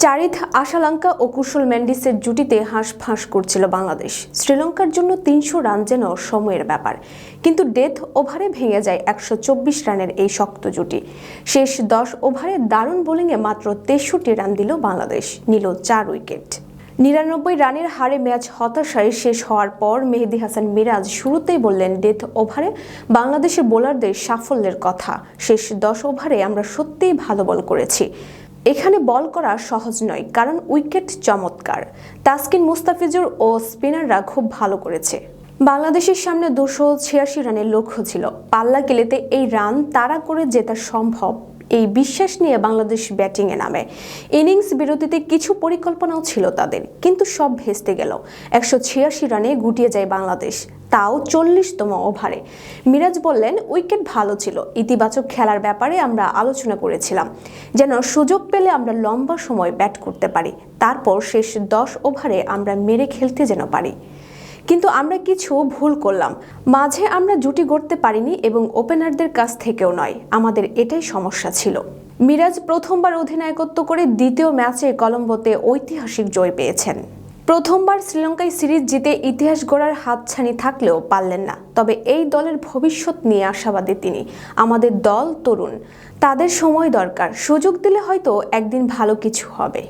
চারিথ আশালঙ্কা ও কুশল মেন্ডিসের জুটিতে হাঁসফাঁস করছিল বাংলাদেশ। শ্রীলঙ্কার জন্য ৩০০ রান যেন সময়ের ব্যাপার, কিন্তু ডেথ ওভারে ভেঙে যায় ১২৪ রানের এই শক্ত জুটি। শেষ ১০ ওভারে দারুণ বোলিংয়ে মাত্র ৬৩ রান দিল বাংলাদেশ, নিল ৪ উইকেট। ৯৯ রানের হারে ম্যাচ হতাশায় শেষ হওয়ার পর মেহেদী হাসান মিরাজ শুরুতেই বললেন, ডেথ ওভারে বাংলাদেশের বোলারদের সাফল্যের কথা। শেষ ১০ ওভারে আমরা সত্যিই ভালো বল করেছি। এখানে বল করা সহজ নয়, কারণ উইকেট চমৎকার। তাসকিন, মুস্তাফিজুর ও স্পিনাররা খুব ভালো করেছে। বাংলাদেশের সামনে ২৮৬ রানের লক্ষ্য ছিল। পাল্লা কেলেতে এই রান তাড়া করে জেতা সম্ভব, এই বিশ্বাস নিয়ে বাংলাদেশ ব্যাটিংয়ে নামে। ইনিংস বিরতিতে কিছু পরিকল্পনাও ছিল তাদের, কিন্তু সব ভেস্তে গেল। ১৮৬ রানে গুটিয়ে যায় বাংলাদেশ, তাও ৪০তম ওভারে। মিরাজ বললেন, উইকেট ভালো ছিল, ইতিবাচক খেলার ব্যাপারে আমরা আলোচনা করেছিলাম, যেন সুযোগ পেলে আমরা লম্বা সময় ব্যাট করতে পারি, তারপর শেষ ১০ ওভারে আমরা মেরে খেলতে যেন পারি। কিন্তু আমরা কিছু ভুল করলাম, মাঝে আমরা জুটি গড়তে পারিনি এবং ওপেনারদের কাছ থেকেও নয়, আমাদের এটাই সমস্যা ছিল। মিরাজ প্রথমবার অধিনায়কত্ব করে দ্বিতীয় ম্যাচে কলম্বোতে ঐতিহাসিক জয় পেয়েছেন। প্রথমবার শ্রীলঙ্কায় সিরিজ জিতে ইতিহাস গড়ার হাতছানি থাকলেও পারলেন না। তবে এই দলের ভবিষ্যৎ নিয়ে আশাবাদী তিনি। আমাদের দল তরুণ, তাদের সময় দরকার, সুযোগ দিলে হয়তো একদিন ভালো কিছু হবে।